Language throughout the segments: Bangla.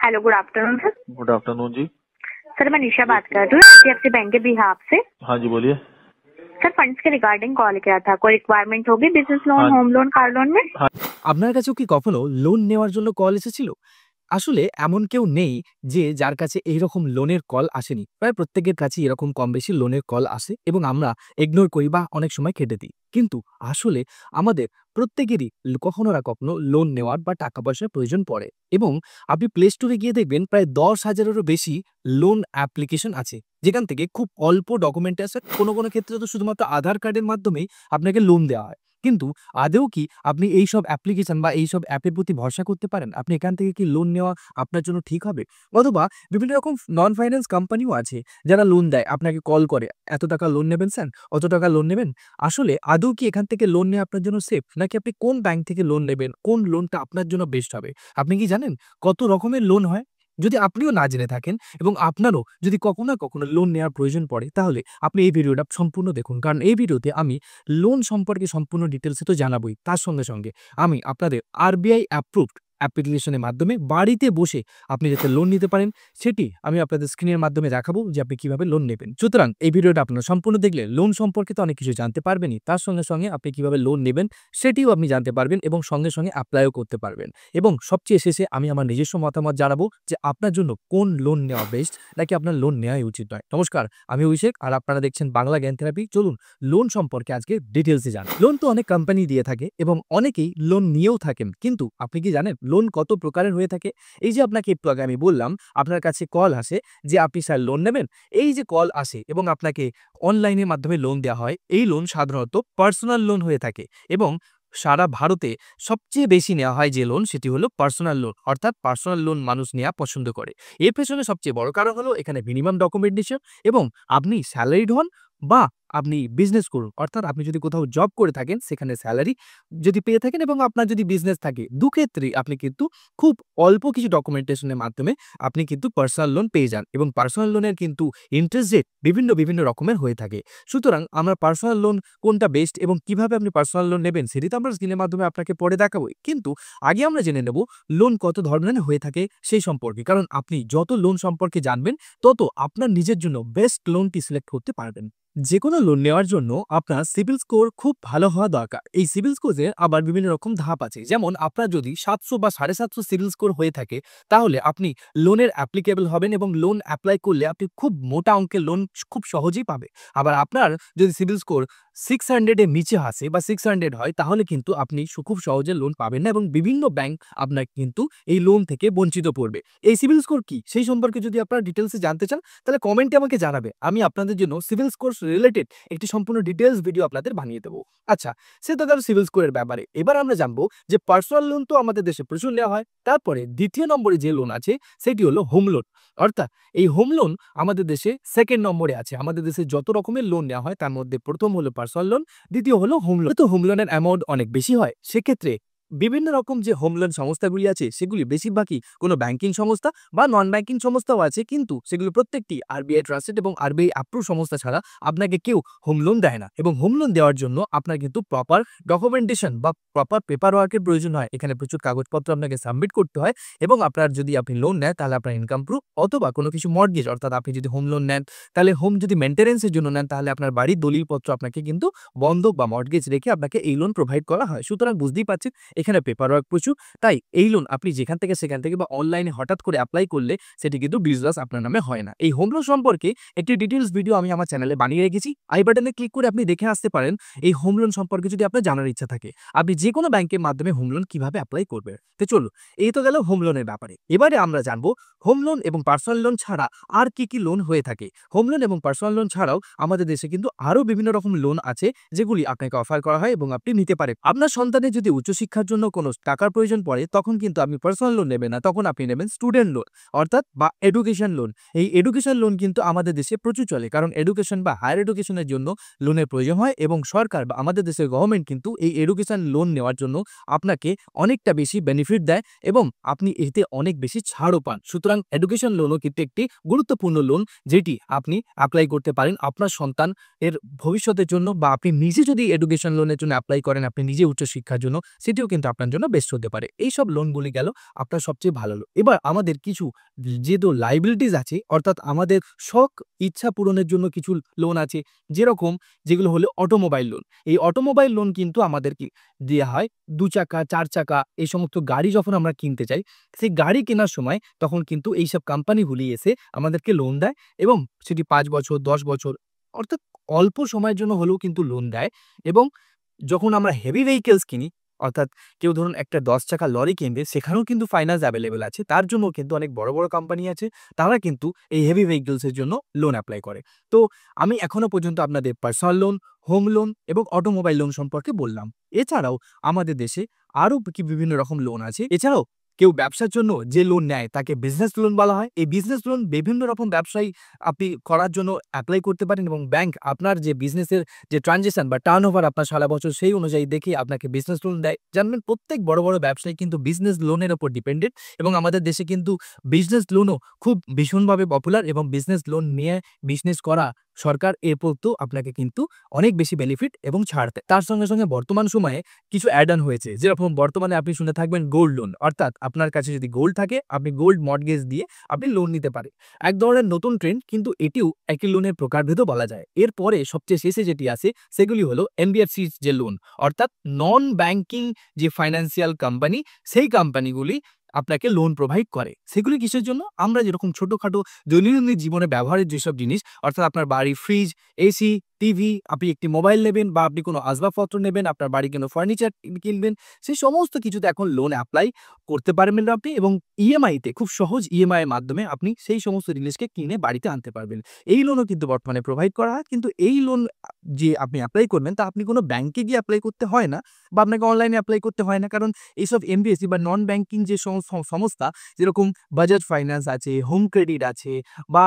Hello, good afternoon sir. Good afternoon जी। सर मैं निशा बात कर रही हूँ एचडीएफसी बैंक के बिहाफ से। हाँ जी बोलिए। सर फंड्स के रिगार्डिंग कॉल किया था। कोई रिक्वायरमेंट होगी बिजनेस लोन, हाँ। হোম লোন, কার লোন में? আপনার কাছেও কি কখনো লোন নেওয়ার জন্য কল এসেছিল? আসলে এমন কেউ নেই যে যার কাছে এইরকম লোনের কল আসেনি। প্রায় প্রত্যেকের কাছেই এরকম কম বেশি লোনের কল আসে এবং আমরা ইগনোর করি বা অনেক সময় কেটে দিই। কিন্তু আসলে আমাদের প্রত্যেকেরই কখনো না কখনো লোন নেওয়ার বা টাকা পয়সার প্রয়োজন পড়ে এবং আপনি প্লে স্টোরে গিয়ে দেখবেন প্রায় ১০,০০০-এরও বেশি লোন অ্যাপ্লিকেশন আছে। যেখান থেকে খুব অল্প ডকুমেন্ট আছে। কোনো ক্ষেত্রে তো শুধুমাত্র আধার কার্ডের মাধ্যমেই আপনাকে লোন দেওয়া হয়। কিন্তু আদৌ কি আপনি এইসব অ্যাপ্লিকেশন বা এইসব অ্যাপের প্রতি ভরসা করতে পারেন? আপনি এখান থেকে কি লোন নেওয়া আপনার জন্য ঠিক হবে? অথবা বিভিন্ন রকম নন ফাইন্যান্স কোম্পানিও আছে যারা লোন দেয়। আপনাকে কল করে, "এত টাকা লোন নেবেন স্যার? অত টাকা লোন নেবেন?" আসলে আদৌ কি এখান থেকে লোন নেওয়া আপনার জন্য সেফ? নাকি আপনি কোন ব্যাংক থেকে লোন নেবেন? কোন লোনটা আপনার জন্য বেস্ট হবে? আপনি কি জানেন কত রকমের লোন হয়? যদি আপনিও না জেনে থাকেন এবং আপনারও যদি কখনো না কখনো লোন নেওয়ার প্রয়োজন পড়ে, তাহলে আপনি এই ভিডিওটা সম্পূর্ণ দেখুন। কারণ এই ভিডিওতে আমি লোন সম্পর্কে সম্পূর্ণ ডিটেইলসে তো জানাবোই। তার সঙ্গে, সঙ্গে আমি আপনাদের আরবিআই অ্যাপ্রুভড অ্যাপ্লিকেশনের মাধ্যমে বাড়িতে বসে আপনি যাতে লোন নিতে পারেন, সেটি আমি আপনাদের স্ক্রিনের মাধ্যমে দেখাবো যে আপনি কিভাবে লোন নেবেন। সুতরাং এই ভিডিওটা আপনারা সম্পূর্ণ দেখলে লোন সম্পর্কে তো অনেক কিছু জানতে পারবেনই। তার সঙ্গে, সঙ্গে আপনি কিভাবে লোন নেবেন সেটিও আপনি জানতে পারবেন এবং সঙ্গে, সঙ্গে এপ্লাইও করতে পারবেন। এবং সবচেয়ে শেষে আমি আমার নিজস্ব মতামত জানাবো যে আপনার জন্য কোন লোন নেওয়া বেস্ট নাকি আপনার লোন নেওয়াই উচিত নয়। নমস্কার, আমি অভিষেক আর আপনারা দেখছেন বাংলা জ্ঞান থেরাপি। চলুন লোন সম্পর্কে আজকে ডিটেইলসে জানি। লোন তো অনেক কোম্পানি দিয়ে থাকে এবং অনেকেই লোন নিয়েও থাকেন। কিন্তু আপনি কি জানেন লোন কত প্রকারের হয়ে থাকে? এই যে আপনাকে একটু আগে আমি বললাম, আপনার কাছে কল আসে যে আপনি স্যার লোন নেবেন। এই যে কল আসে এবং আপনাকে অনলাইনের মাধ্যমে লোন দেওয়া হয়, এই লোন সাধারণত পার্সোনাল লোন হয়ে থাকে এবং সারা ভারতে সবচেয়ে বেশি নেওয়া হয় যে লোন সেটি হলো পার্সোনাল লোন। অর্থাৎ পার্সোনাল লোন মানুষ নেওয়া পছন্দ করে। এর পেছনে সবচেয়ে বড় কারণ হলো এখানে মিনিমাম ডকুমেন্টেশন এবং আপনি স্যালারিড হন বা আপনি বিজনেস করুন। অর্থাৎ আপনি যদি কোথাও জব করে থাকেন সেখানে স্যালারি যদি পেয়ে থাকেন এবং আপনার যদি বিজনেস থাকে, দুক্ষেত্রেই আপনি কিন্তু খুব অল্প কিছু ডকুমেন্টেশনের মাধ্যমে আপনি কিন্তু পার্সোনাল লোন পেয়ে যান এবং পার্সোনাল লোনের কিন্তু ইন্টারেস্ট রেট বিভিন্ন রকমের হয়ে থাকে। সুতরাং আমরা পার্সোনাল লোন কোনটা বেস্ট এবং কিভাবে আপনি পার্সোনাল লোন নেবেন সেটি তো আমরা স্ক্রিনের মাধ্যমে আপনাকে পড়ে দেখাবোই। কিন্তু আগে আমরা জেনে নেব লোন কত ধরনের হয়ে থাকে সেই সম্পর্কে। কারণ আপনি যত লোন সম্পর্কে জানবেন তত আপনার নিজের জন্য বেস্ট লোনটি সিলেক্ট করতে পারবেন। যেকোনো লোন নেওয়ার জন্য আপনার সিবিল স্কোর খুব ভালো হওয়া দরকার। এই সিবিল স্কোরের আবার বিভিন্ন রকম ধাপ আছে। যেমন আপনার যদি ৭০০ বা ৭৫০ সিবিল স্কোর হয়ে থাকে তাহলে আপনি লোনের অ্যাপ্লিকেবল হবেন এবং লোন অ্যাপ্লাই করলে আপনি খুব মোটা অঙ্কের লোন খুব সহজেই পাবে। আবার আপনার যদি সিবিল স্কোর 600 এর নিচে আসে বা 600 হয় তাহলে কিন্তু আপনি খুব সহজে লোন পাবেন না এবং বিভিন্ন ব্যাংক আপনাকে কিন্তু এই লোন থেকে বঞ্চিত করবে। এই সিবিল স্কোর কি সেই সম্পর্কে যদি আপনারা ডিটেইলসে জানতে চান তাহলে কমেন্টে আমাকে জানাবে। আমি আপনাদের জন্য সিবিল স্কোর রিলেটেড একটি সম্পূর্ণ ডিটেইলস ভিডিও আপনাদের বানিয়ে দেবো। আচ্ছা, সে তো গেল সিবিল স্কোরের ব্যাপারে। এবার আমরা জানবো যে পার্সোনাল লোন তো আমাদের দেশে প্রচুর নেওয়া হয়। তারপরে দ্বিতীয় নম্বরে যে লোন আছে সেটি হলো হোম লোন। অর্থাৎ এই হোম লোন আমাদের দেশে সেকেন্ড নম্বরে আছে। আমাদের দেশে যত রকমের লোন নেওয়া হয় তার মধ্যে প্রথম হলো পার্সোনাল লোন, দ্বিতীয় হলো হোম লোন। তো হোম লোনের অ্যামাউন্ট অনেক বেশি হয়। সেক্ষেত্রে বিভিন্ন রকম যে হোম লোন সংস্থাগুলি আছে সেগুলি বেশিরভাগই কোনো ব্যাংকিং সংস্থা বা নন ব্যাংকিং সংস্থাও আছে, কিন্তু সেগুলো প্রত্যেকটি আরবিআই ট্রাস্টেড এবং আরবিআই অ্যাপ্রুভ সংস্থা ছাড়া আপনাকে কেউ হোম লোন দেয় না। এবং হোম লোন দেওয়ার জন্য আপনার কিন্তু প্রপার ডকুমেন্টেশন বা প্রপার পেপার ওয়ার্কের প্রয়োজন হয়। এখানে প্রচুর কাগজপত্র আপনাকে সাবমিট করতে হয় এবং আপনার যদি আপনি লোন নেন তাহলে আপনার ইনকাম প্রুফ অথবা কোনো কিছু মর্টগেজ, অর্থাৎ আপনি যদি হোম লোন নেন তাহলে হোম যদি মেনটেন্যান্সের জন্য নেন তাহলে আপনার বাড়ির দলিলপত্র আপনাকে কিন্তু বন্ধক বা মর্টগেজ রেখে আপনাকে এই লোন প্রোভাইড করা হয়। সুতরাং বুঝতেই পারছেন এখানে পেপার ওয়ার্ক প্রচুর। তাই এই লোন আপনি যেখান থেকে সেখান থেকে বা অনলাইনে হঠাৎ করে অ্যাপ্লাই করলে সেটি কিন্তু বিজনেস আপনার নামে হয় না। এই হোম লোন সম্পর্কে একটি ডিটেইলস ভিডিও আমি আমার চ্যানেলে বানিয়ে রেখেছি। আই বাটনে ক্লিক করে আপনি দেখে আসতে পারেন। এই হোম লোন সম্পর্কে যদি আপনার জানার ইচ্ছা থাকে আপনি যে কোনো ব্যাংকের মাধ্যমে হোম লোন কিভাবে অ্যাপ্লাই করবেন। তো চলো, এই তো গেল হোম লোনের ব্যাপারে। এবারে আমরা জানবো হোম লোন এবং পার্সোনাল লোন ছাড়া আর কি লোন হয়ে থাকে। হোম লোন এবং পার্সোনাল লোন ছাড়াও আমাদের দেশে কিন্তু আরো বিভিন্ন রকম লোন আছে যেগুলি আপনাকে অফার করা হয় এবং আপনি নিতে পারেন। আপনার সন্তানের যদি উচ্চশিক্ষার জন্য কোনো টাকার প্রয়োজন পড়ে তখন কিন্তু আপনি পার্সোনাল লোন নেবেন না, তখন আপনি নেবেন স্টুডেন্ট লোন অর্থাৎ বা এডুকেশন লোন। এই এডুকেশন লোন কিন্তু আমাদের দেশে প্রচুর চলে, কারণ এডুকেশন বা হায়ার এডুকেশনের জন্য লোনের প্রয়োজন হয় এবং সরকার বা আমাদের দেশের গভর্নমেন্ট কিন্তু এই এডুকেশন লোন নেওয়ার জন্য আপনাকে অনেকটা বেশি বেনিফিট দেয় এবং আপনি এতে অনেক বেশি ছাড়ও পান। সুতরাং এডুকেশন লোনও কিন্তু একটি গুরুত্বপূর্ণ লোন যেটি আপনি অ্যাপ্লাই করতে পারেন আপনার সন্তান এর ভবিষ্যতের জন্য, বা আপনি নিজে যদি এডুকেশন লোনের জন্য অ্যাপ্লাই করেন আপনি নিজে উচ্চশিক্ষার জন্য, সেটিও কিন্তু আপনার জন্য বেস্ট হতে পারে। এইসব লোনগুলি গেল আপনার সবচেয়ে ভালো লোন। এবার আমাদের কিছু যেহেতু লায়াবিলিটিস আছে, অর্থাৎ আমাদের শখ ইচ্ছা পূরণের জন্য কিছু লোন আছে, যেরকম যেগুলো হলো অটোমোবাইল লোন। এই অটোমোবাইল লোন কিন্তু আমাদেরকে দেয়া হয় ২ চাকা, ৪ চাকা এই সমস্ত গাড়ি যখন আমরা কিনতে চাই, সেই গাড়ি কেনার সময় তখন কিন্তু এইসব কোম্পানিগুলি এসে আমাদেরকে লোন দেয় এবং সেটি ৫ বছর, ১০ বছর অর্থাৎ অল্প সময়ের জন্য হলেও কিন্তু লোন দেয়। এবং যখন আমরা হেভি ভেহিকলস কিনি, অর্থাৎ কেউ ধরুন একটা ১০ চাকা লরি কিনবে, সেখানেও কিন্তু ফাইন্যান্স অ্যাভেলেবল আছে। তার জন্য কিন্তু অনেক বড়, বড় কোম্পানি আছে। তারা কিন্তু এই হেভি ভেহিকলস এর জন্য লোন এপ্লাই করে। তো আমি এখনো পর্যন্ত আপনাদের পার্সোনাল লোন, হোম লোন এবং অটোমোবাইল লোন সম্পর্কে বললাম। এছাড়াও আমাদের দেশে আরো বিভিন্ন রকম লোন আছে। এছাড়াও কেউ ব্যবসার জন্য যে লোন নেয় তাকে বিজনেস লোন বলা হয়। এই বিজনেস লোন বিভিন্ন রকম ব্যবসায়ী আপনি করার জন্য এপ্লাই করতে পারেন এবং ব্যাংক আপনার যে বিজনেসের যে ট্রানজ্যাকশন বা টার্নওভার আপনার সারা বছর সেই অনুযায়ী দেখে আপনাকে বিজনেস লোন দেয়। জানবেন প্রত্যেক বড়, বড় ব্যবসায়ী কিন্তু বিজনেস লোনের উপর ডিপেন্ডেন্ট এবং আমাদের দেশে কিন্তু বিজনেস লোনও খুব ভীষণভাবে পপুলার এবং বিজনেস লোন নিয়ে বিজনেস করা সরকার এর প্রত্যেও আপনাকে কিন্তু অনেক বেশি বেনিফিট এবং ছাড় দেয়। তার সঙ্গে, সঙ্গে বর্তমান সময়ে কিছু অ্যাড অন হয়েছে। যেরকম বর্তমানে আপনি শুনে থাকবেন গোল্ড লোন, অর্থাৎ আপনার কাছে যদি গোল্ড থাকে আপনি গোল্ড মর্টগেজ দিয়ে আপনি লোন নিতে পারেন। এক ধরনের নতুন ট্রেন্ড, কিন্তু এটিও একই লোনের প্রকারভেদও বলা যায়। এরপরে সবচেয়ে শেষে যেটি আছে সেগুলি হলো এনবিএফসির যে লোন, অর্থাৎ নন ব্যাংকিং যে ফাইন্যান্সিয়াল কোম্পানি, সেই কোম্পানিগুলি আপনাকে লোন প্রোভাইড করে। সেগুলি কিসের জন্য? আমরা যেরকম ছোটখাটো দৈনন্দিন জীবনে ব্যবহারের যেসব জিনিস, অর্থাৎ আপনার বাড়ির ফ্রিজ, এসি, টিভি, আপনি একটি মোবাইল নেবেন বা আপনি কোনো আসবাবপত্র নেবেন, আপনার বাড়ির কোনো ফার্নিচার কিনবেন, সেই সমস্ত কিছুতে এখন লোন এপ্লাই করতে পারবেন আপনি এবং ইএমআইতে খুব সহজ ইএমআই এর মাধ্যমে আপনি সেই সমস্ত জিনিসকে কিনে বাড়িতে আনতে পারবেন। এই লোনও কিন্তু বর্তমানে প্রোভাইড করা হয়। কিন্তু এই লোন যে আপনি এপ্লাই করবেন তা আপনি কোনো ব্যাংকে গিয়ে এপ্লাই করতে হয় না বা আপনাকে অনলাইনে এপ্লাই করতে হয় না। কারণ এইসব এমবিএসসি বা নন ব্যাংকিং যে সংস্থা, যেরকম বাজাজ ফাইন্যান্স আছে, হোম ক্রেডিট আছে বা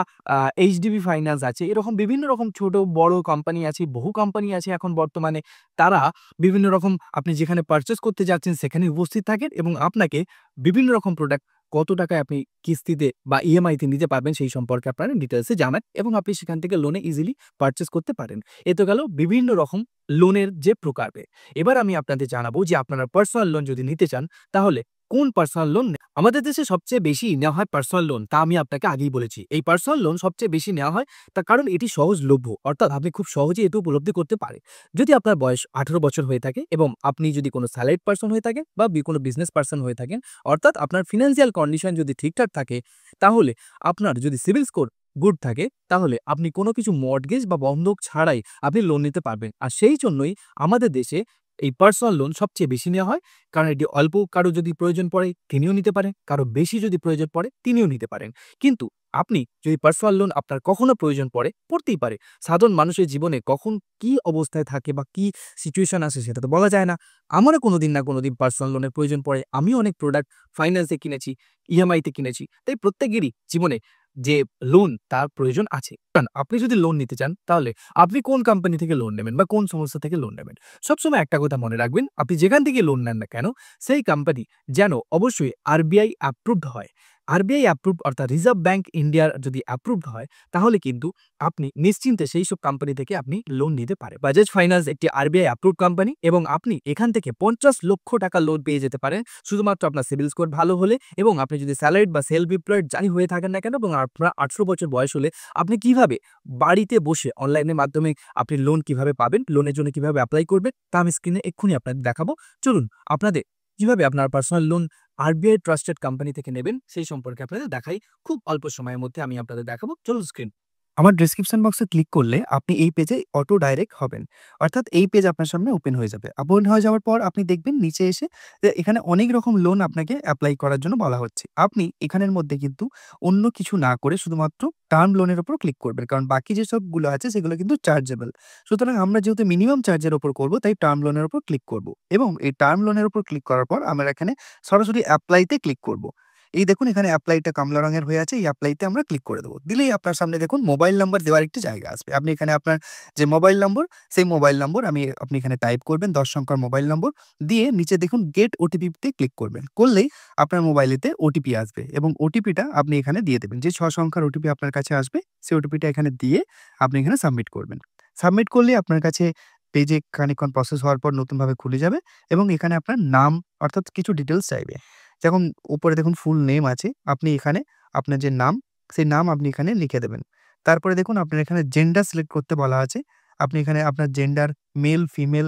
এইচডিবি ফাইন্যান্স আছে, এরকম বিভিন্ন রকম ছোট বড় কোম্পানি আছে, বহু কোম্পানি আছে এখন বর্তমানে। তারা বিভিন্ন রকম আপনি যেখানে পারচেজ করতে যাচ্ছেন সেখানে উপস্থিত থাকেন এবং আপনাকে বিভিন্ন রকম প্রোডাক্ট কত টাকায় আপনি কিস্তিতে বা ইএমআইতে নিতে পারবেন সেই সম্পর্কে আপনারা ডিটেলসে জানান এবং আপনি সেখান থেকে লোনে ইজিলি পারচেজ করতে পারেন। এ তো গেল বিভিন্ন রকম লোনের যে প্রকারভেদ। এবার আমি আপনাদের জানাবো যে আপনারা পার্সোনাল লোন যদি নিতে চান তাহলে কোন পার্সোনাল লোন আমাদের দেশে সবচেয়ে বেশি নেওয়া হয় পার্সোনাল লোন, তা আমি আপনাকে আগেই বলেছি। এই পার্সোনাল লোন সবচেয়ে বেশি নেওয়া হয় তার কারণ এটি সহজলভ্য, অর্থাৎ আপনি খুব সহজেই এটি উপলব্ধি করতে পারেন। যদি আপনার বয়স 18 বছর হয়ে থাকে এবং আপনি যদি কোনো স্যালারিড পার্সন হয়ে থাকেন বা কোনো বিজনেস পার্সন হয়ে থাকেন, অর্থাৎ আপনার ফিনান্সিয়াল কন্ডিশন যদি ঠিকঠাক থাকে, তাহলে আপনার যদি সিভিল স্কোর গুড থাকে, তাহলে আপনি কোনো কিছু মর্টগেজ বা বন্ধক ছাড়াই আপনি লোন নিতে পারবেন। আর সেই জন্যই আমাদের দেশে এই পার্সোনাল লোন সবচেয়ে বেশি নেওয়া হয়। কারণ এটি অল্প কারো যদি প্রয়োজন পড়ে তিনিও নিতে পারেন, কারো বেশি যদি প্রয়োজন পড়ে তিনিও নিতে পারেন। কিন্তু আপনি যদি পার্সোনাল লোন আপনার কখনো প্রয়োজন পড়তেই পারে। সাধারণ মানুষের জীবনে কখন কি অবস্থায় থাকে বা কি সিচুয়েশন আসে সেটা তো বলা যায় না। আমারও কোনোদিন না কোনোদিন পার্সোনাল লোনের প্রয়োজন পড়ে। আমিও অনেক প্রোডাক্ট ফাইন্যান্সে কিনেছি, ইএমআইতে কিনেছি। তাই প্রত্যেকেরই জীবনে যে লোন তার প্রয়োজন আছে। কারণ আপনি যদি লোন নিতে চান তাহলে আপনি কোন কোম্পানি থেকে লোন নেবেন বা কোন সংস্থা থেকে লোন নেবেন, সবসময় একটা কথা মনে রাখবেন, আপনি যেখান থেকে লোন নেন না কেন সেই কোম্পানি যেন অবশ্যই আরবিআই অ্যাপ্রুভড হয়। আরবিআই অ্যাপ্রুভড অর্থাৎ রিজার্ভ ব্যাংক ইন্ডিয়ার যদি অ্যাপ্রুভড হয়, তাহলে কিন্তু আপনি নিশ্চিন্তে সেই সব কোম্পানি থেকে আপনি লোন নিতে পারেন। বাজাজ ফাইন্যান্স একটি আরবিআই অ্যাপ্রুভড কোম্পানি এবং আপনি এখান থেকে 50 লক্ষ টাকা লোন পেয়ে যেতে পারেন শুধুমাত্র আপনার সিভিল স্কোর ভালো হলে এবং আপনি যদি স্যালারিড বা সেলফ এমপ্লয়েড যাই হয়ে থাকেন না কেন এবং আপনার 18 বছর বয়স হলে আপনি কিভাবে বাড়িতে বসে অনলাইনের মাধ্যমে আপনি লোন কিভাবে পাবেন, লোনের জন্য কিভাবে অ্যাপ্লাই করবেন তা আমি স্ক্রিনে এক্ষুনি আপনাদের দেখাবো। চলুন আপনাদের কিভাবে আপনার personal loan RBI trusted company থেকে নেবেন সেই সম্পর্কে আপনাদের দেখাই। খুব অল্প সময়ের মধ্যে আমি আপনাদের দেখাবো। চলুন স্ক্রিন। আমার ডেসক্রিপশন বক্সে ক্লিক করলে আপনি এই পেজে অটো ডাইরেক্ট হবেন। অর্থাৎ এই পেজ আপনার সামনে ওপেন হয়ে যাবে। ওপেন হয়ে যাওয়ার পর আপনি দেখবেন নিচে এসে যে এখানে অনেক রকম লোন আপনাকে এপ্লাই করার জন্য বলা হচ্ছে। আপনি এখানের মধ্যে কিন্তু অন্য কিছু না করে শুধুমাত্র টার্ম লোনের উপর ক্লিক করবেন। কারণ বাকি যেসবগুলো আছে সেগুলো কিন্তু চার্জেবল। সুতরাং আমরা যেহেতু মিনিমাম চার্জের উপর করব তাই টার্ম লোনের উপর ক্লিক করব এবং এই টার্ম লোনের উপর ক্লিক করার পর আমরা এখানে সরাসরি অ্যাপ্লাইতে ক্লিক করব। এই দেখুন এখানে অ্যাপ্লাইটা কমলা রঙের হয়ে আছে। এই অ্যাপ্লাইতে আমরা ক্লিক করে দেবো। দিলেই আপনার সামনে দেখুন মোবাইল নাম্বার দেওয়ার একটি জায়গা আসবে। আপনি এখানে আপনার যে মোবাইল নম্বর সেই মোবাইল নম্বর আপনি এখানে টাইপ করবেন 10 সংখ্যার মোবাইল নম্বর দিয়ে নিচে দেখুন গেট ওটিপি তে ক্লিক করবেন। করলেই আপনার মোবাইলেতে ওটিপি আসবে এবং ওটিপিটা আপনি এখানে দিয়ে দেবেন। যে 6 সংখ্যার ওটিপি আপনার কাছে আসবে সেই ওটিপিটা এখানে দিয়ে আপনি এখানে সাবমিট করবেন। সাবমিট করলে আপনার কাছে পেজে খানিকক্ষণ প্রসেস হওয়ার পর নতুনভাবে খুলে যাবে এবং এখানে আপনার নাম অর্থাৎ কিছু ডিটেইলস চাইবে। যেমন উপরে দেখুন ফুল নেম আছে। আপনি এখানে আপনার যে নাম, সেই নাম আপনি এখানে লিখে দেবেন। তারপরে দেখুন আপনার এখানে জেন্ডার সিলেক্ট করতে বলা আছে। আপনি এখানে আপনার gender mail, female,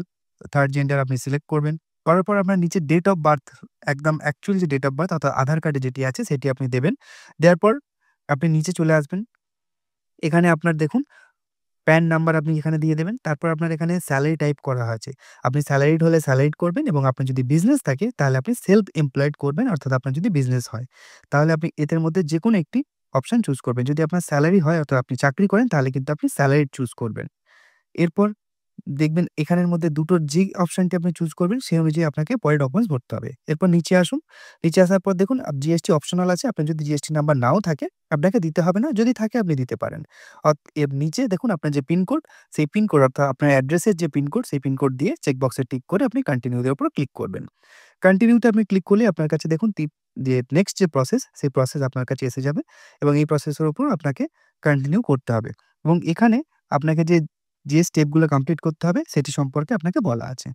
third gender আপনি সিলেক্ট করবেন। করার পর আপনার নিচে ডেট অফ বার্থ, একদম অ্যাকচুয়াল যে ডেট অফ বার্থ অর্থাৎ আধার কার্ডে যেটি আছে সেটি আপনি দেবেন। দেওয়ার পর আপনি নিচে চলে আসবেন। এখানে আপনার দেখুন প্যান নাম্বার আপনি এখানে দিয়ে দেবেন। তারপর আপনার এখানে স্যালারি টাইপ করা আছে। আপনি স্যালারিড হলে স্যালারিড করবেন এবং আপনার যদি বিজনেস থাকে তাহলে আপনি সেলফ এমপ্লয়েড করবেন, অর্থাৎ আপনার যদি বিজনেস হয় তাহলে আপনি এদের মধ্যে যেকোনো একটি অপশন চুজ করবেন। যদি আপনার স্যালারি হয় অর্থাৎ আপনি চাকরি করেন তাহলে কিন্তু আপনি স্যালারিড চুজ করবেন। এরপর দেখবেন এখানের মধ্যে দুটোর যে অপশনটি আপনি চুজ করবেন সেই অনুযায়ী আপনাকে পরে ডকুমেন্টস ভরতে হবে। এরপর নিচে আসুন। নিচে আসার পর দেখুন জিএসটি অপশনাল আছে। আপনার যদি জিএসটি নাম্বার নাও থাকে আপনাকে দিতে হবে না। যদি থাকে আপনি দিতে পারেন। এর নিচে দেখুন আপনার যে পিনকোড, সেই পিনকোড অর্থাৎ আপনার অ্যাড্রেসের যে পিনকোড, সেই পিনকোড দিয়ে চেকবক্সে টিক করে আপনি কন্টিনিউ এর উপর ক্লিক করবেন। কন্টিনিউতে আপনি ক্লিক করলে আপনার কাছে দেখুন যে নেক্সট যে প্রসেস, সেই প্রসেস আপনার কাছে এসে যাবে এবং এই প্রসেসের উপর আপনাকে কন্টিনিউ করতে হবে এবং এখানে আপনাকে যে স্টেপগুলো কমপ্লিট করতে হবে সেটি সম্পর্কে আপনাকে বলা আছে।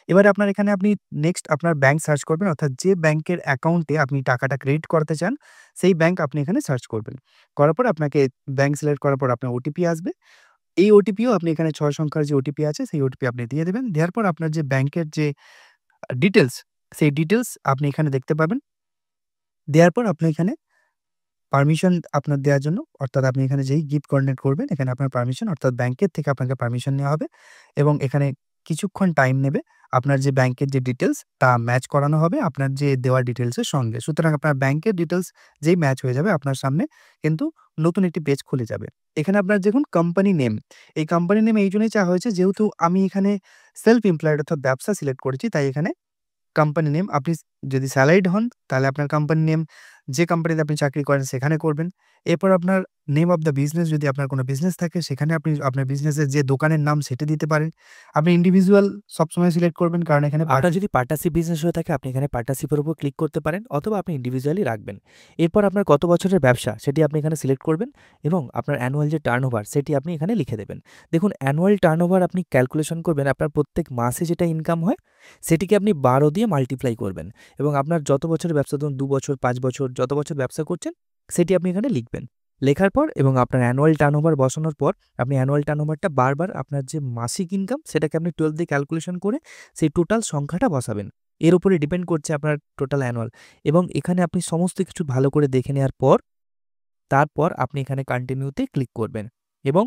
এবারে আপনার এখানে আপনি নেক্সট আপনার ব্যাংক সার্চ করবেন, অর্থাৎ যে ব্যাংকের অ্যাকাউন্টে আপনি টাকাটা ক্রেডিট করতে চান সেই ব্যাংক আপনি এখানে সার্চ করবেন। করার পর আপনাকে ব্যাংক সিলেক্ট করার পর আপনার ওটিপি আসবে। এই ওটিপিও আপনি এখানে ৬ সংখ্যার যে ওটিপি আছে সেই ওটিপি আপনি দিয়ে দেবেন। দেওয়ার পর আপনার যে ব্যাংকের যে ডিটেইলস, সেই ডিটেইলস আপনি এখানে দেখতে পাবেন। দেওয়ার পর আপনি এখানে পারমিশন আপনার দেওয়ার জন্য, অর্থাৎ আপনি এখানে যেই গিফট কোঅর্ডিনেট করবেন এখানে আপনার পারমিশন, অর্থাৎ ব্যাংকের থেকে আপনাকে পারমিশন নেওয়া হবে এবং এখানে কিছুক্ষণ টাইম নেবে। আপনার যে ব্যাংকের যে ডিটেইলস তা ম্যাচ করানো হবে আপনার যে দেওয়া ডিটেইলসের সঙ্গে। সুতরাং আপনার ব্যাংকের ডিটেইলস যেই ম্যাচ হয়ে যাবে আপনার সামনে কিন্তু নতুন একটি পেজ খুলে যাবে। এখানে আপনার দেখুন কোম্পানি নেম, এই কোম্পানি নেম এই জন্যই চাওয়া হয়েছে যেহেতু আমি এখানে সেলফ এমপ্লয়েড অর্থাৎ ব্যবসা সিলেক্ট করেছি, তাই এখানে কোম্পানি নেম আপনি যদি স্যালারিড হন তাহলে আপনার কোম্পানি নেম যে কোম্পানিতে আপনি চাকরি করেন সেখানে করবেন। এরপর আপনার নেম অফ দ্য বিজনেস, যদি আপনার কোনো বিজনেস থাকে সেখানে আপনি আপনার বিজনেসের যে দোকানের নাম সেটা দিতে পারেন। আপনি ইন্ডিভিজুয়াল সবসময় সিলেক্ট করবেন কারণ এখানে আপনার যদি পার্টনারশিপ বিজনেস হয়ে থাকে আপনি এখানে পার্টনারশিপের উপর ক্লিক করতে পারেন অথবা আপনি ইন্ডিভিজুয়ালি রাখবেন। এরপর আপনার কত বছরের ব্যবসা সেটি আপনি এখানে সিলেক্ট করবেন এবং আপনার অ্যানুয়াল যে টার্নওভার সেটি আপনি এখানে লিখে দেবেন। দেখুন অ্যানুয়াল টার্নওভার আপনি ক্যালকুলেশন করবেন আপনার প্রত্যেক মাসে যেটা ইনকাম হয় সেটিকে আপনি 12 দিয়ে মাল্টিপ্লাই করবেন এবং আপনার যত বছরের ব্যবসা, ধরুন 2 বছর 5 বছর যত বছর ব্যবসা করছেন সেটি আপনি এখানে লিখবেন। লেখার পর এবং আপনার অ্যানুয়াল টার্নওভার বসানোর পর আপনি অ্যানুয়াল টার্নওভারটা বারবার আপনার যে মাসিক ইনকাম সেটাকে আপনি 12 দিয়ে ক্যালকুলেশন করে সেই টোটাল সংখ্যাটা বসাবেন। এর উপরে ডিপেন্ড করছে আপনার টোটাল অ্যানুয়াল এবং এখানে আপনি সমস্ত কিছু ভালো করে দেখে নেওয়ার পর তারপর আপনি এখানে কন্টিনিউতে ক্লিক করবেন এবং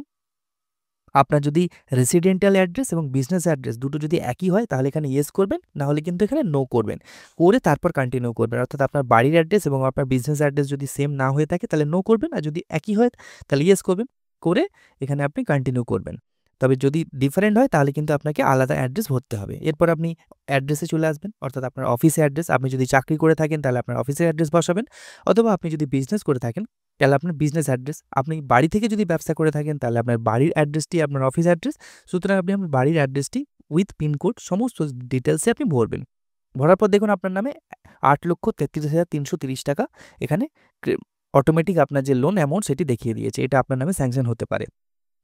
আপনার যদি রেসিডেন্টাল অ্যাড্রেস এবং বিজনেস অ্যাড্রেস দুটো যদি একই হয় তাহলে এখানে ইয়েস করবেন, না হলে কিন্তু এখানে নো করবেন। করে তারপর কন্টিনিউ করবেন। অর্থাৎ আপনার বাড়ির অ্যাড্রেস এবং আপনার বিজনেস অ্যাড্রেস যদি সেম না হয়ে থাকে তাহলে নো করবেন, আর যদি একই হয় তাহলে ইয়েস করবেন। করে এখানে আপনি কন্টিনিউ করবেন। তবে যদি ডিফারেন্ট হয় তাহলে কিন্তু আপনাকে আলাদা অ্যাড্রেস ভরতে হবে। এরপর আপনি অ্যাড্রেসে চলে আসবেন, অর্থাৎ আপনার অফিসের অ্যাড্রেস। আপনি যদি চাকরি করে থাকেন তাহলে আপনার অফিসের অ্যাড্রেস বসাবেন, অথবা আপনি যদি বিজনেস করে থাকেন তাহলে আপনার বিজনেস অ্যাড্রেস। আপনি বাড়ি থেকে যদি ব্যবসা করে থাকেন তাহলে আপনার বাড়ির অ্যাড্রেসটি আপনার অফিস অ্যাড্রেস। সুতরাং আপনি আপনার বাড়ির অ্যাড্রেসটি উইথ পিনকোড সমস্ত ডিটেলসে আপনি ভরবেন। ভরার পর দেখুন আপনার নামে 8,33,330 টাকা এখানে অটোমেটিক আপনার যে লোন অ্যামাউন্ট সেটি দেখিয়ে দিয়েছে। এটা আপনার নামে স্যাংশন হতে পারে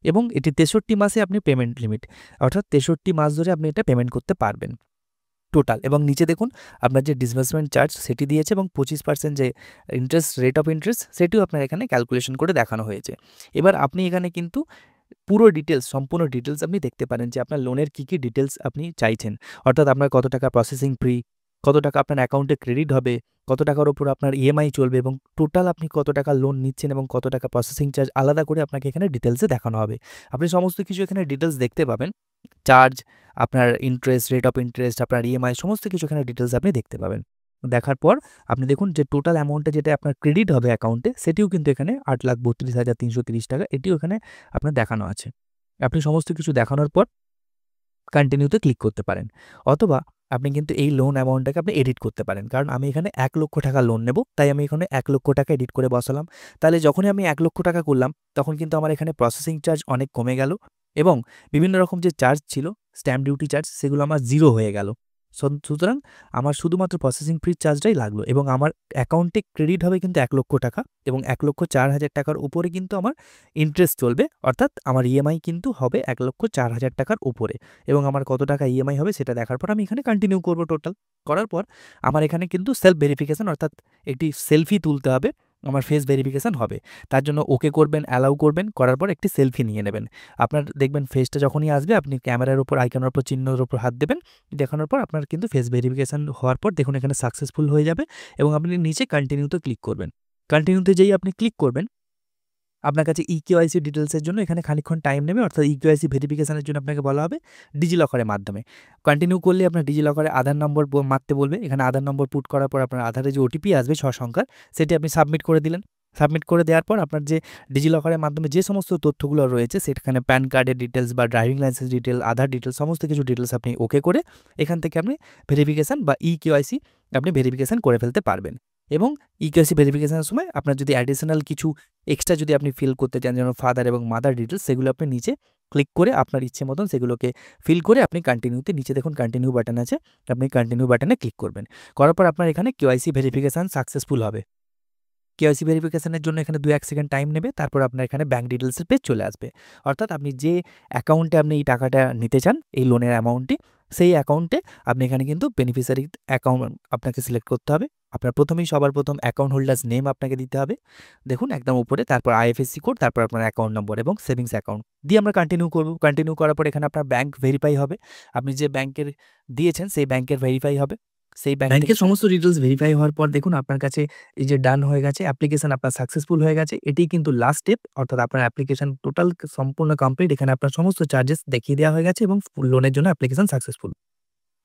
এবং এটি 63 মাসে আপনি পেমেন্ট লিমিট, অর্থাৎ 63 মাস ধরে আপনি এটা পেমেন্ট করতে পারবেন টোটাল। এবং নিচে দেখুন আপনার যে ডিসবার্সমেন্ট চার্জ সেটি দিয়েছে এবং 25% যে ইন্টারেস্ট রেট অফ ইন্টারেস্ট সেটিও আপনার এখানে ক্যালকুলেশন করে দেখানো হয়েছে। এবার আপনি এখানে কিন্তু পুরো ডিটেলস, সম্পূর্ণ ডিটেলস আপনি দেখতে পারেন যে আপনার লোনের কী কী ডিটেলস আপনি চাইছেন, অর্থাৎ আপনার কত টাকা প্রসেসিং ফ্রি, কত টাকা আপনার অ্যাকাউন্টে ক্রেডিট হবে, কত টাকার ওপর আপনার ইএমআই চলবে এবং টোটাল আপনি কত টাকা লোন নিচ্ছেন এবং কত টাকা প্রসেসিং চার্জ আলাদা করে আপনাকে এখানে ডিটেলসে দেখানো হবে। আপনি সমস্ত কিছু এখানে ডিটেলস দেখতে পাবেন। চার্জ, আপনার ইন্টারেস্ট, রেট অফ ইন্টারেস্ট, আপনার ইএমআই সমস্ত কিছু এখানে ডিটেলস আপনি দেখতে পাবেন। দেখার পর আপনি দেখুন যে টোটাল অ্যামাউন্টে যেটা আপনার ক্রেডিট হবে অ্যাকাউন্টে সেটিও কিন্তু এখানে 8,32,330 টাকা, এটিও এখানে আপনার দেখানো আছে। আপনি সমস্ত কিছু দেখানোর পর কন্টিনিউতে ক্লিক করতে পারেন, অথবা আপনি কিন্তু এই লোন অ্যামাউন্টটাকে আপনি এডিট করতে পারেন। কারণ আমি এখানে 1 লক্ষ টাকা লোন নেব, তাই আমি এখানে 1 লক্ষ টাকা এডিট করে বসালাম। তাহলে যখনই আমি 1 লক্ষ টাকা করলাম তখন কিন্তু আমার এখানে প্রসেসিং চার্জ অনেক কমে গেল এবং বিভিন্ন রকম যে চার্জ ছিল, স্ট্যাম্প ডিউটি চার্জ, সেগুলো আমার 0 হয়ে গেল। সুতরাং আমার শুধুমাত্র প্রসেসিং ফি চার্জটাই লাগলো এবং আমার অ্যাকাউন্টে ক্রেডিট হবে কিন্তু 1,00,000 টাকা এবং 1,04,000 টাকার উপরে কিন্তু আমার ইন্টারেস্ট চলবে, অর্থাৎ আমার ইএমআই কিন্তু হবে 1,04,000 টাকার উপরে এবং আমার কত টাকা ইএমআই হবে সেটা দেখার পর আমি এখানে কন্টিনিউ করব। টোটাল করার পর আমার এখানে কিন্তু সেলফ ভেরিফিকেশান অর্থাৎ একটি সেলফি তুলতে হবে, আমার ফেস ভেরিফিকেশান হবে। তার জন্য ওকে করবেন, অ্যালাউ করবেন, করার পর একটি সেলফি নিয়ে নেবেন। আপনার দেখবেন ফেসটা যখনই আসবে আপনি ক্যামেরার উপর আইকনের উপর চিহ্নের উপর হাত দেবেন, দেখানোর পর আপনার কিন্তু ফেস ভেরিফিকেশান হওয়ার পর দেখুন এখানে সাকসেসফুল হয়ে যাবে এবং আপনি নিচে কন্টিনিউতে ক্লিক করবেন। কন্টিনিউতে যেই আপনি ক্লিক করবেন আপনার কাছে ইকেওয়াইসি ডিটেলসের জন্য এখানে খানিকক্ষণ টাইম নেবে, অর্থাৎ ইকেওয়াইসি ভেরিফিকেশানের জন্য আপনাকে বলা হবে ডিজিলকারের মাধ্যমে। কন্টিনিউ করলে আপনার ডিজিলকারে আধার নম্বর মারতে বলবে। এখানে আধার নম্বর পুট করার পর আপনার আধারে যে ওটিপি আসবে 6 সংখ্যার, সেটি আপনি সাবমিট করে দিলেন। সাবমিট করে দেওয়ার পর আপনার যে ডিজিলকারের মাধ্যমে যে সমস্ত তথ্যগুলো রয়েছে সেখানে প্যান কার্ডের ডিটেলস বা ড্রাইভিং লাইসেন্স ডিটেল, আধার ডিটেলস, সমস্ত কিছু ডিটেলস আপনি ওকে করে এখান থেকে আপনি ভেরিফিকেশান বা ইকেওয়াইসি আপনি ভেরিফিকেশান করে ফেলতে পারবেন। এবং ইকেওয়াইসি ভেরিফিকেশানের সময় আপনার যদি অ্যাডিশনাল কিছু এক্সট্রা যদি আপনি ফিল করতে চান, যেমন ফাদার এবং মাদার ডিটেলস, সেগুলো আপনি নিচে ক্লিক করে আপনার ইচ্ছে মতন সেগুলোকে ফিল করে আপনি কন্টিনিউতে নিচে দেখুন কন্টিনিউ বাটন আছে, আপনি কন্টিনিউ বাটনে ক্লিক করবেন। করার পর আপনার এখানে কেওয়াইসি ভেরিফিকেশান সাকসেসফুল হবে। কেওয়াইসি ভেরিফিকেশানের জন্য এখানে 2-1 সেকেন্ড টাইম নেবে, তারপর আপনার এখানে ব্যাঙ্ক ডিটেলসের পেজ চলে আসবে। অর্থাৎ আপনি যে অ্যাকাউন্টে আপনি এই টাকাটা নিতে চান, এই লোনের অ্যামাউন্টটি, সেই অ্যাকাউন্টে আপনি এখানে কিন্তু বেনিফিশিয়ারি অ্যাকাউন্ট আপনাকে সিলেক্ট করতে হবে। আপনার প্রথমেই সবার প্রথম অ্যাকাউন্ট হোল্ডার্স নেম আপনাকে দিতে হবে, দেখুন একদম উপরে, তারপর আইএফএসসি কোড, তারপর আপনার অ্যাকাউন্ট নম্বর এবং সেভিংস অ্যাকাউন্ট দিয়ে আমরা কন্টিনিউ করব। কন্টিনিউ করার পর এখানে আপনার ব্যাঙ্ক ভেরিফাই হবে, আপনি যে ব্যাংকের দিয়েছেন সেই ব্যাংকের ভেরিফাই হবে। সেই ব্যাংকের সমস্ত ডিটেলস ভেরিফাই হওয়ার পর দেখুন আপনার কাছে এই যে ডান হয়ে গেছে, অ্যাপ্লিকেশন আপনার সাকসেসফুল হয়ে গেছে। এটি কিন্তু লাস্ট স্টেপ, অর্থাৎ আপনার অ্যাপ্লিকেশন টোটাল সম্পূর্ণ কমপ্লিট। এখানে আপনার সমস্ত চার্জেস দেখিয়ে দেওয়া হয়ে গেছে এবং লোনের জন্য অ্যাপ্লিকেশন সাকসেসফুল।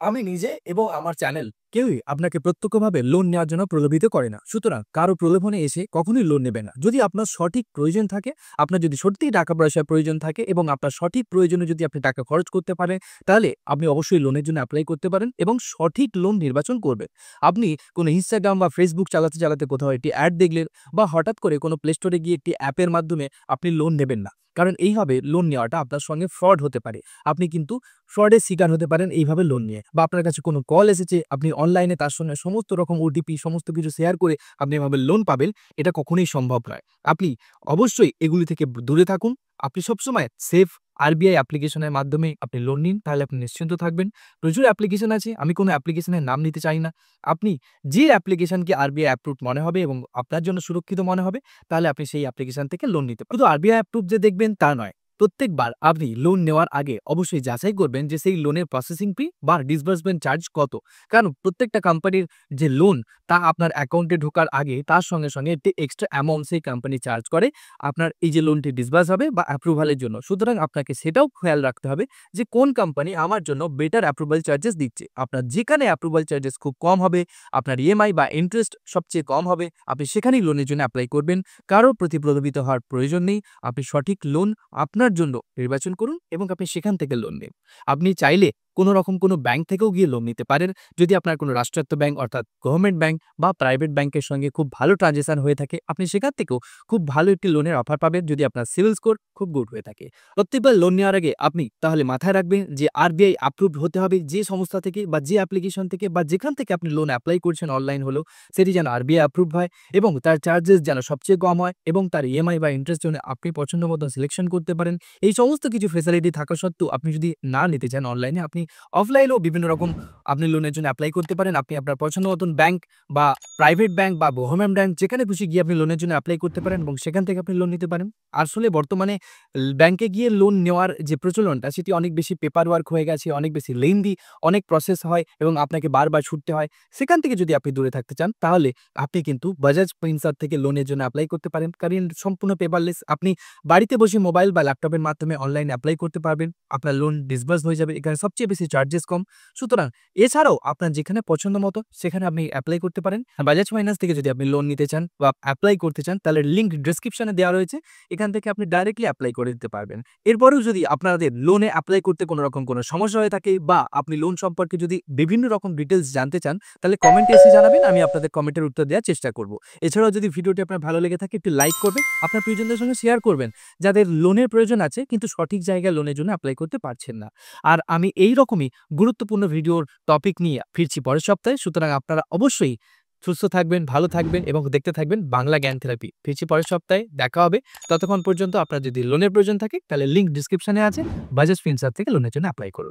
আমি নিজে এবং আমার চ্যানেল কেউই আপনাকে প্রত্যক্ষভাবে লোন নেওয়ার জন্য প্রলোভিত করে না। সুতরাং কারো প্রলোভনে এসে কখনোই লোন নেবে না। যদি আপনার সঠিক প্রয়োজন থাকে, আপনার যদি সত্যিই টাকা পয়সার প্রয়োজন থাকে এবং আপনার সঠিক প্রয়োজনে যদি আপনি টাকা খরচ করতে পারেন, তাহলে আপনি অবশ্যই লোনের জন্য অ্যাপ্লাই করতে পারেন এবং সঠিক লোন নির্বাচন করবেন। আপনি কোনো ইনস্টাগ্রাম বা ফেসবুক চালাতে চালাতে কোথাও একটি অ্যাড দেখলেন বা হঠাৎ করে কোনো প্লে স্টোরে গিয়ে একটি অ্যাপের মাধ্যমে আপনি লোন নেবেন না, কারণ এইভাবে লোন নেওয়াটা আপনার সঙ্গে ফ্রড হতে পারে। আপনি কিন্তু ফ্রডের শিকার হতে পারেন এইভাবে লোন নিয়ে, বা আপনার কাছে কোনো কল এসেছে, আপনি অনলাইনে তার সঙ্গে সমস্ত রকম ওটিপি সমস্ত কিছু শেয়ার করে আপনি এভাবে লোন পাবেন, এটা কখনোই সম্ভব নয়। আপনি অবশ্যই এগুলি থেকে দূরে থাকুন। আপনি সবসময় সেফ আরবিআই অ্যাপ্লিকেশনের মাধ্যমে আপনি লোন নিন, তাহলে আপনি নিশ্চিন্ত থাকবেন। প্রচুর অ্যাপ্লিকেশন আছে, আমি কোনো অ্যাপ্লিকেশনের নাম নিতে চাই না। আপনি যে অ্যাপ্লিকেশনকে আরবিআই অ্যাপ্রুভ মনে হবে এবং আপনার জন্য সুরক্ষিত মনে হবে, তাহলে আপনি সেই অ্যাপ্লিকেশন থেকে লোন নিতে পারেন। শুধু আরবিআই অ্যাপ্রুভ যে দেখবেন তা নয়, প্রত্যেকবার আপনি লোন নেওয়ার আগে অবশ্যই যাচাই করবেন যে সেই লোনের প্রসেসিং ফি বা ডিসবার্সমেন্ট চার্জ কত। কারণ প্রত্যেকটা কোম্পানির যে লোন তা আপনার অ্যাকাউন্টে ঢোকার আগে তার সঙ্গে সঙ্গে একটি এক্সট্রা অ্যামাউন্ট সেই কোম্পানি চার্জ করে আপনার এই যে লোনটি ডিসবার্স হবে বা অ্যাপ্রুভালের জন্য। সুতরাং আপনাকে সেটাও খেয়াল রাখতে হবে যে কোন কোম্পানি আমার জন্য বেটার অ্যাপ্রুভাল চার্জেস দিচ্ছে। আপনার যেখানে অ্যাপ্রুভাল চার্জেস খুব কম হবে, আপনার ইএমআই বা ইন্টারেস্ট সবচেয়ে কম হবে, আপনি সেখানেই লোনের জন্য অ্যাপ্লাই করবেন। কারোর প্রতি প্রলোভিত হওয়ার প্রয়োজন নেই। আপনি সঠিক লোন আপনার জন্য নির্বাচন করুন এবং আপনি সেখান থেকে লোন নিন। আপনি চাইলে কোনো রকম কোনো ব্যাংক থেকেও গিয়ে লোন নিতে পারেন। যদি আপনার কোনো রাষ্ট্রায়ত্ত ব্যাংক অর্থাৎ গভর্নমেন্ট ব্যাংক বা প্রাইভেট ব্যাংকের সঙ্গে খুব ভালো ট্রানজ্যাকশন হয়ে থাকে, আপনি সেখান থেকেও খুব ভালো একটি লোনের অফার পাবেন যদি আপনার সিভিল স্কোর খুব গুড হয়ে থাকে। প্রত্যেকবার লোন নেওয়ার আগে আপনি তাহলে মাথায় রাখবেন যে আরবিআই অ্যাপ্রুভড হতে হবে যে সংস্থা থেকে বা যে অ্যাপ্লিকেশন থেকে বা যেখান থেকে আপনি লোন অ্যাপ্লাই করছেন অনলাইন হলেও, সেটি যেন আরবিআই অ্যাপ্রুভড হয় এবং তার চার্জেস যেন সবচেয়ে কম হয় এবং তার ইএমআই বা ইন্টারেস্ট জন্য আপনি পছন্দ মতো সিলেকশন করতে পারেন। এই সমস্ত কিছু ফেসিলিটি থাকা সত্ত্বেও আপনি যদি না নিতে চান অনলাইনে, আপনি অফলাইনেও বিভিন্ন রকম আপনি লোনের জন্য অ্যাপ্লাই করতে পারেন। আপনি আপনার পছন্দ মতন ব্যাংক বা প্রাইভেট ব্যাংক বা গভর্নমেন্ট ব্যাংক যেখানে খুশি গিয়ে আপনি লোনের জন্য অ্যাপ্লাই করতে পারেন এবং সেখান থেকে আপনি লোন নিতে পারেন। আসলে বর্তমানে ব্যাংকে গিয়ে লোন নেওয়ার যে প্রচলনটা সেটি অনেক বেশি পেপার ওয়ার্ক হয়ে গেছে, অনেক বেশি লেন্দি, অনেক প্রসেস হয় এবং আপনাকে বারবার ছুটতে হয়। সেখান থেকে যদি আপনি দূরে থাকতে চান তাহলে আপনি কিন্তু বাজাজ ফিনসার্ভ থেকে লোনের জন্য অ্যাপ্লাই করতে পারেন। কারণ সম্পূর্ণ পেপারলেস, আপনি বাড়িতে বসে মোবাইল বা ল্যাপটপের মাধ্যমে অনলাইনে অ্যাপ্লাই করতে পারবেন। আপনার লোন ডিসবার্স হয়ে যাবে, এখানে সবচেয়ে বেশি চার্জেস কম। সুতরাং এছাড়াও আপনার যেখানে পছন্দ মতো সেখানে আপনি অ্যাপ্লাই করতে পারেন। বাজাজ ফাইন্যান্স থেকে যদি আপনি লোন নিতে চান বা অ্যাপ্লাই করতে চান তাহলে লিঙ্ক ডেসক্রিপশনে দেওয়া রয়েছে, এখান থেকে আপনি ডাইরেক্টলি অ্যাপ্লাই করে দিতে পারবেন। এরপরেও যদি আপনাদের লোনে অ্যাপ্লাই করতে কোনো রকম কোনো সমস্যা হয়ে থাকে বা আপনি লোন সম্পর্কে যদি বিভিন্ন রকম ডিটেলস জানতে চান তাহলে কমেন্টে এসে জানাবেন, আমি আপনাদের কমেন্টের উত্তর দেওয়ার চেষ্টা করব। এছাড়াও যদি ভিডিওটি আপনার ভালো লেগে থাকে একটু লাইক করবেন, আপনার প্রিয়জনদের সঙ্গে শেয়ার করবেন যাদের লোনের প্রয়োজন আছে কিন্তু সঠিক জায়গায় লোনের জন্য অ্যাপ্লাই করতে পারছেন না। আর আমি এই রকমই গুরুত্বপূর্ণ ভিডিওর টপিক নিয়ে ফিরছি পরের সপ্তাহে। সুতরাং আপনারা অবশ্যই সুস্থ থাকবেন, ভালো থাকবেন এবং দেখতে থাকবেন বাংলা জ্ঞান থেরাপি। ফিরছি পরের সপ্তাহে, দেখা হবে। ততক্ষণ পর্যন্ত আপনার যদি লোনের প্রয়োজন থাকে তাহলে লিঙ্ক ডিসক্রিপশনে আছে, বাজাজ ফিনসার্ভ থেকে লোনের জন্য অ্যাপ্লাই করুন।